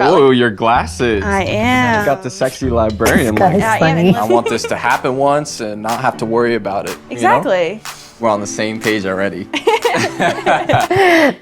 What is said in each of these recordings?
Oh, your glasses. I am. You got the sexy librarian. This guy's funny. I want this to happen once and not have to worry about it. Exactly. You know? We're on the same page already.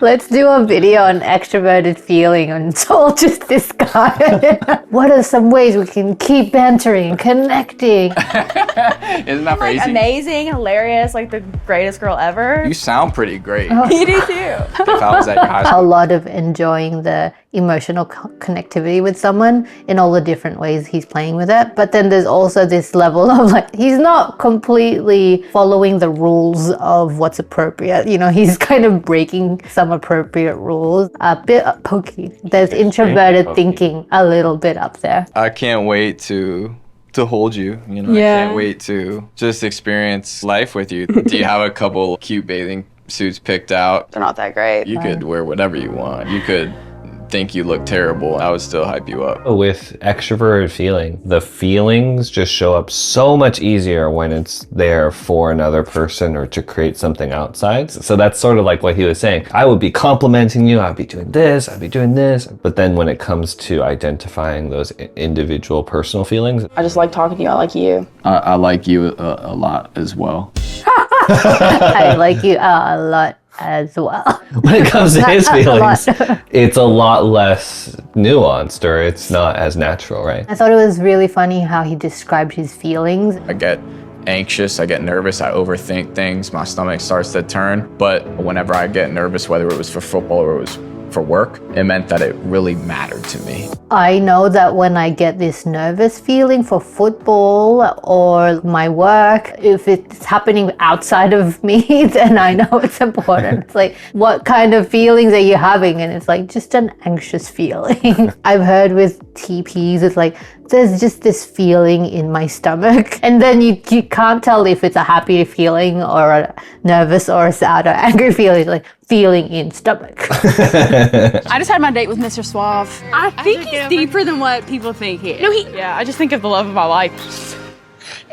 Let's do a video on extroverted feeling and it's all just this guy. What are some ways we can keep bantering, connecting? Isn't that crazy? Like amazing, hilarious, like the greatest girl ever. You sound pretty great. You do too. If I was at your high A school. lot of enjoying the emotional connectivity with someone in all the different ways he's playing with it. But then there's also this level of like, he's not completely following the rules of what's appropriate. You know, he's kind of breaking some appropriate rules. A bit pokey. There's introverted thinking a little bit up there. I can't wait to hold you, you know. Yeah. I can't wait to just experience life with you. Do you have a couple cute bathing suits picked out? They're not that great. You could wear whatever you want. You could think you look terrible. I would still hype you up. With extroverted feeling, the feelings just show up so much easier when it's there for another person or to create something outside. So that's sort of like what he was saying. I would be complimenting you, I'd be doing this, I'd be doing this. But then when it comes to identifying those individual personal feelings, I just like talking to you. I like you. I like you a lot as well. I like you a lot as well. when it comes to his feelings, lot. it's a lot less nuanced or it's not as natural, right? I thought it was really funny how he described his feelings. I get anxious, I get nervous, I overthink things, my stomach starts to turn. But whenever I get nervous, whether it was for football or it was for work, it meant that it really mattered to me. I know that when I get this nervous feeling for football or my work, if it's happening outside of me, then I know it's important. It's like, what kind of feelings are you having? And it's like, just an anxious feeling. I've heard with TPs, it's like, there's just this feeling in my stomach. And then you can't tell if it's a happy feeling or a nervous or a sad or angry feeling, like feeling in stomach. I just had my date with Mr. Suave. I think he's deeper than what people think he is. No, yeah, I just think of the love of my life.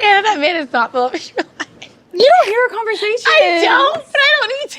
Yeah, that man is not the love of your life. You don't hear a conversation. I don't, but I don't need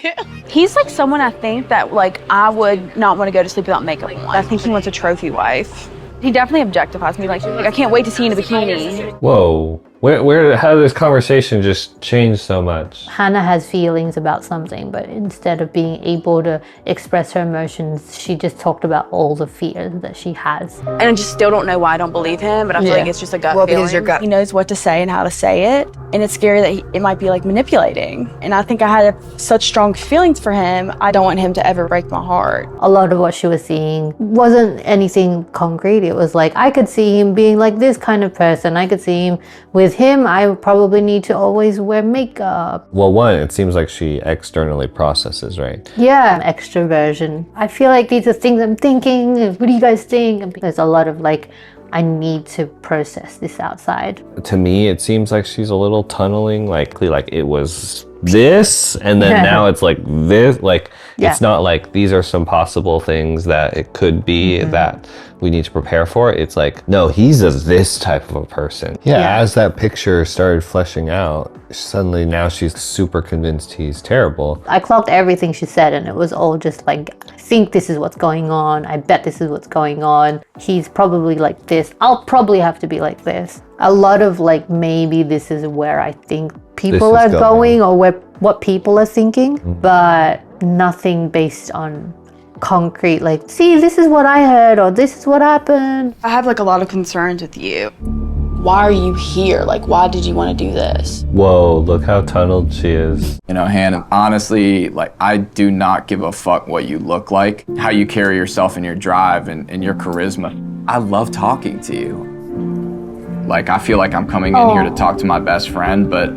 to. He's like someone I think that like I would not want to go to sleep without makeup on. I think he wants a trophy wife. He definitely objectifies me. Like I can't wait to see you in a bikini. Whoa. How did this conversation just change so much? Hannah has feelings about something, but instead of being able to express her emotions, she just talked about all the fears that she has. And I just still don't know why I don't believe him, but I feel like it's just a gut feeling. Because your gut. He knows what to say and how to say it. And it's scary that it might be like manipulating. And I think I had such strong feelings for him. I don't want him to ever break my heart. A lot of what she was seeing wasn't anything concrete. It was like, I could see him being like this kind of person. I could see him with him, I would probably need to always wear makeup. Well, one, it seems like she externally processes, right? Yeah, extroversion. I feel like these are things I'm thinking. What do you guys think? And there's a lot of like, I need to process this outside. To me, it seems like she's a little tunneling, like it was this, and then now it's like this. Like, it's not like these are some possible things that it could be that we need to prepare for. It's like, no, he's this type of a person. Yeah, as that picture started fleshing out, suddenly now she's super convinced he's terrible. I clocked everything she said and it was all just like, I think this is what's going on. I bet this is what's going on. He's probably like this. I'll probably have to be like this. A lot of like, maybe this is where I think people are going or where what people are thinking, but nothing based on concrete, like, see, this is what I heard or this is what happened. I have like a lot of concerns with you. Why are you here? Like, why did you want to do this? Whoa, look how tunneled she is. You know, Hannah, honestly, like, I do not give a fuck what you look like, how you carry yourself and your drive and your charisma. I love talking to you. Like, I feel like I'm coming in here to talk to my best friend, but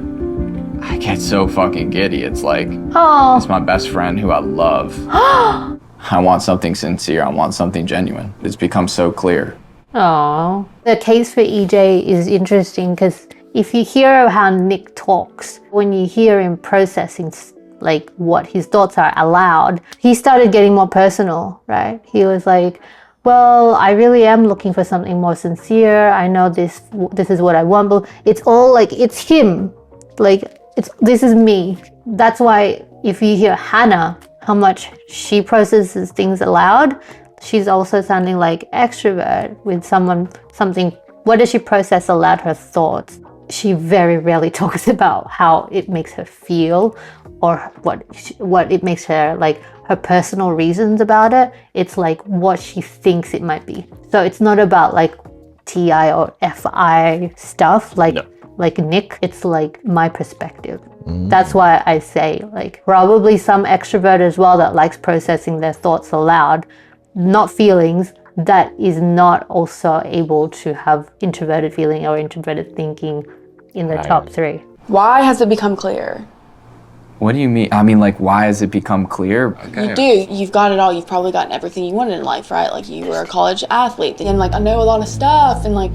I get so fucking giddy. It's like, it's my best friend who I love. I want something sincere. I want something genuine. It's become so clear. Oh, the case for EJ is interesting because if you hear how Nick talks, when you hear him processing like what his thoughts are aloud, he started getting more personal, right? He was like, well, I really am looking for something more sincere. I know this is what I want, but it's all like, it's him. Like, this is me. That's why if you hear Hannah, how much she processes things aloud, She's also sounding like extrovert with something. What does she process aloud? Her thoughts. She very rarely talks about how it makes her feel or what it makes her, like her personal reasons about it. It's like what she thinks it might be. So it's not about like TI or FI stuff like Nick. It's like my perspective. That's why I say like probably some extrovert as well that likes processing their thoughts aloud, not feelings, that is not also able to have introverted feeling or introverted thinking in the top 3. Why has it become clear? What do you mean? I mean, like, why has it become clear? You do. You've got it all. You've probably gotten everything you wanted in life, right? Like, you were a college athlete, and like, I know a lot of stuff, and like,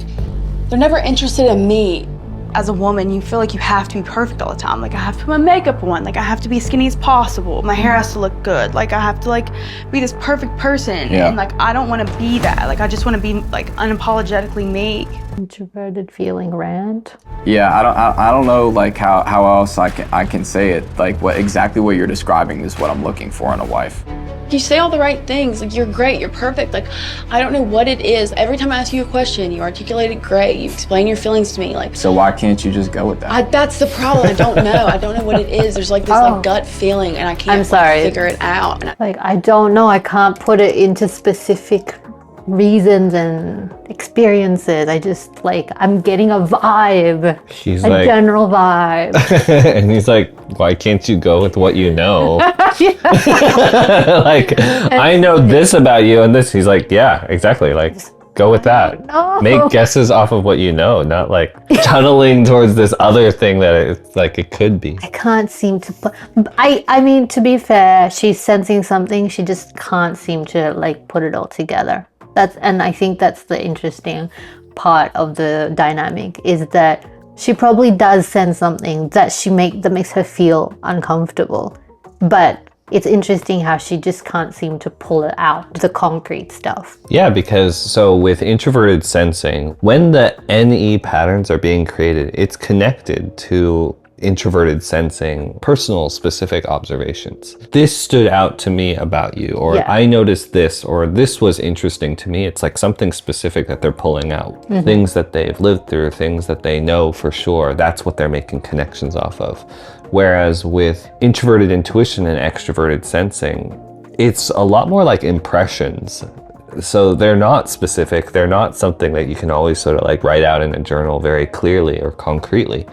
they're never interested in me. As a woman, you feel like you have to be perfect all the time. Like, I have to put my makeup on. Like, I have to be as skinny as possible. My hair has to look good. Like, I have to like be this perfect person. Yeah. And like, I don't want to be that. Like, I just want to be like unapologetically me. Introverted feeling rant. Yeah, I don't know like how else I can say it. Like exactly what you're describing is what I'm looking for in a wife. You say all the right things. Like, you're great. You're perfect. Like, I don't know what it is. Every time I ask you a question, you articulate it great. You explain your feelings to me. Like, So why can't you just go with that? that's the problem. I don't know. I don't know what it is. There's like this like gut feeling, and I can't I'm sorry. figure it out. Like, I don't know. I can't put it into specific reasons and experiences. I just like, I'm getting a vibe. She's a like, general vibe. and he's like, why can't you go with what you know? Like, I know this about you and this. He's like, yeah, exactly. Like, go with that. No. Make guesses off of what you know, not like tunneling towards this other thing that it's like it could be. I can't seem to put, I mean, to be fair, she's sensing something. She just can't seem to like put it all together. And I think that's the interesting part of the dynamic, is that she probably does sense something that makes her feel uncomfortable. But it's interesting how she just can't seem to pull it out, the concrete stuff. Yeah, because so with introverted sensing, when the NE patterns are being created, it's connected to introverted sensing, personal specific observations. This stood out to me about you, or Yeah. I noticed this, or this was interesting to me. It's like something specific that they're pulling out. Things that they've lived through, things that they know for sure. That's what they're making connections off of. Whereas with introverted intuition and extroverted sensing, it's a lot more like impressions. So they're not specific. They're not something that you can always sort of like write out in a journal very clearly or concretely.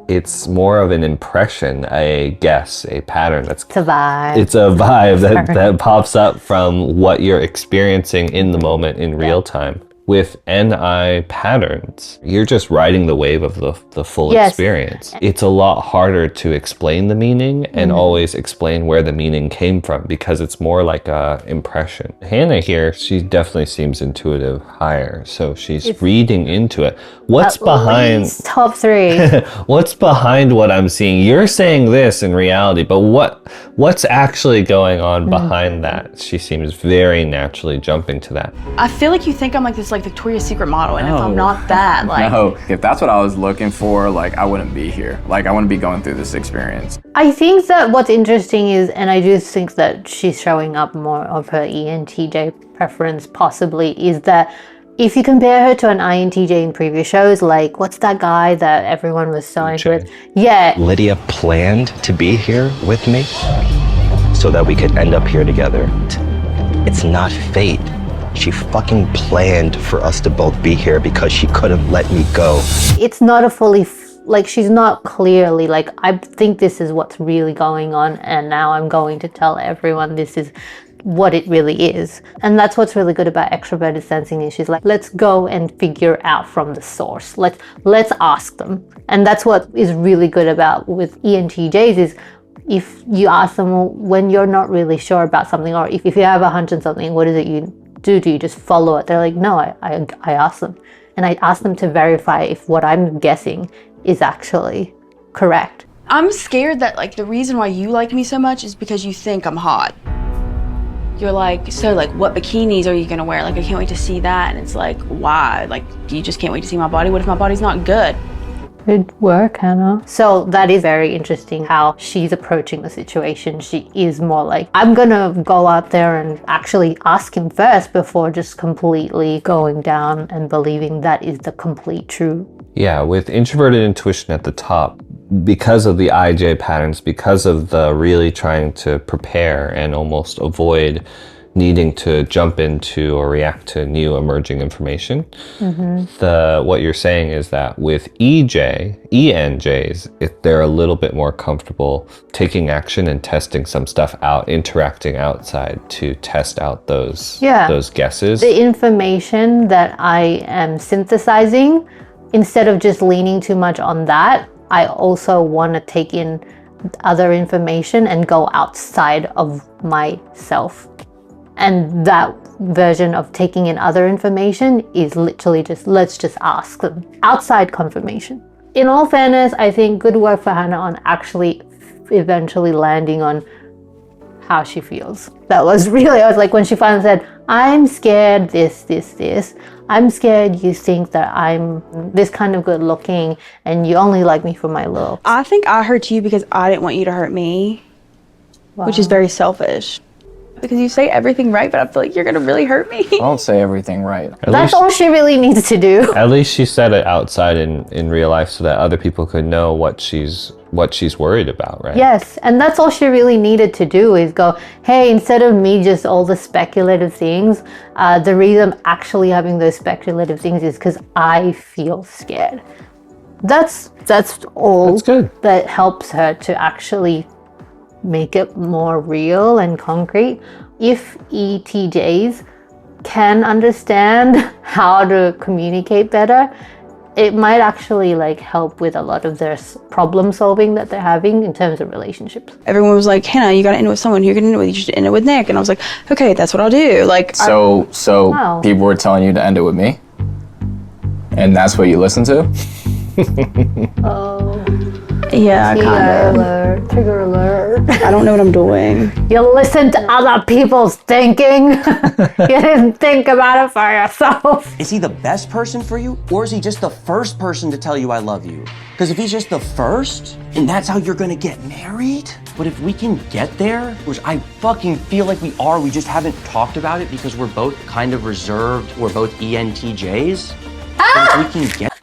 It's more of an impression, a guess, a pattern. It's a vibe. It's a vibe that pops up from what you're experiencing in the moment in real time. With NI patterns, you're just riding the wave of the full experience. It's a lot harder to explain the meaning and always explain where the meaning came from, because it's more like a impression. Hannah here, she definitely seems intuitive higher, so she's reading into it. What's behind top 3? what's behind what I'm seeing? You're saying this in reality, but what's actually going on behind that? She seems very naturally jumping to that. I feel like you think I'm like this like Victoria's Secret model, and if I'm not that, like, No, if that's what I was looking for, like, I wouldn't be here. Like, I wouldn't be going through this experience. I think that what's interesting is, and I do think that she's showing up more of her ENTJ preference possibly, is that if you compare her to an INTJ in previous shows, like, what's that guy that everyone was so into with? Yeah. Lydia planned to be here with me so that we could end up here together. It's not fate. She fucking planned for us to both be here because she couldn't let me go. It's not a fully, like, she's not clearly, like, I think this is what's really going on, and now I'm going to tell everyone this is what it really is. And that's what's really good about extroverted sensing, is she's like, let's go and figure out from the source. Let's ask them. And that's what is really good about with ENTJs, is if you ask them when you're not really sure about something, or if you have a hunch on something, what is it you do you just follow it? They're like, no, I ask them. And I ask them to verify if what I'm guessing is actually correct. I'm scared that like the reason why you like me so much is because you think I'm hot. You're like, so like, what bikinis are you gonna wear? Like, I can't wait to see that. And it's like, why? Like, you just can't wait to see my body? What if my body's not good? Good work, Hannah. So that is very interesting how she's approaching the situation. She is more like, I'm gonna go out there and actually ask him first before just completely going down and believing that is the complete truth. Yeah, with introverted intuition at the top, because of the IJ patterns, because of the really trying to prepare and almost avoid needing to jump into or react to new emerging information. What you're saying is that with ENJs, they're a little bit more comfortable taking action and testing some stuff out, interacting outside to test out those guesses. The information that I am synthesizing, instead of just leaning too much on that, I also want to take in other information and go outside of myself. And that version of taking in other information is literally just, let's just ask them. Outside confirmation. In all fairness, I think good work for Hannah on actually eventually landing on how she feels. That was really, I was like, when she finally said, I'm scared this. I'm scared you think that I'm this kind of good looking and you only like me for my looks. I think I hurt you because I didn't want you to hurt me, which is very selfish. Because you say everything right, but I feel like you're gonna really hurt me. I don't say everything right. That's all she really needs to do. At least she said it outside in real life so that other people could know what she's worried about, right? Yes, and that's all she really needed to do is go, hey, instead of me just all the speculative things, the reason I'm actually having those speculative things is because I feel scared. That's all. That's good. That helps her to actually make it more real and concrete. If ETJs can understand how to communicate better, it might actually like help with a lot of their problem solving that they're having in terms of relationships. Everyone was like, Hannah, you gotta end it with someone. Who you're gonna end it with? You should end it with Nick. And I was like, okay, that's what I'll do. Like, So Wow. people were telling you to end it with me? And that's what you listen to? Oh, yeah, trigger kind of. alert, trigger alert. I don't know what I'm doing. You listen to other people's thinking. You didn't think about it for yourself. Is he the best person for you, or is he just the first person to tell you I love you? Because if he's just the first, and that's how you're gonna get married, but if we can get there, which I fucking feel like we are, we just haven't talked about it because we're both kind of reserved, we're both ENTJs. But if we can get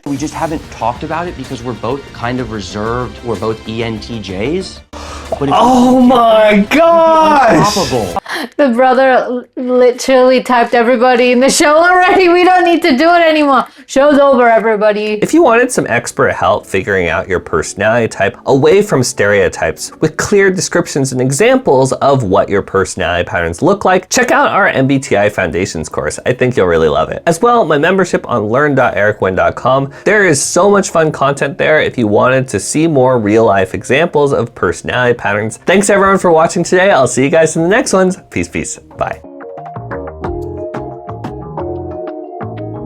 we just haven't talked about it because we're both kind of reserved, we're both ENTJs. But if Oh my gosh! unstoppable. The brother literally typed everybody in the show already. We don't need to do it anymore. Show's over, everybody. If you wanted some expert help figuring out your personality type away from stereotypes with clear descriptions and examples of what your personality patterns look like, check out our MBTI Foundations course. I think you'll really love it. As well, my membership on learn.ericwen.com. There is so much fun content there if you wanted to see more real life examples of personality patterns. Thanks everyone for watching today. I'll see you guys in the next ones. Peace, peace. Bye.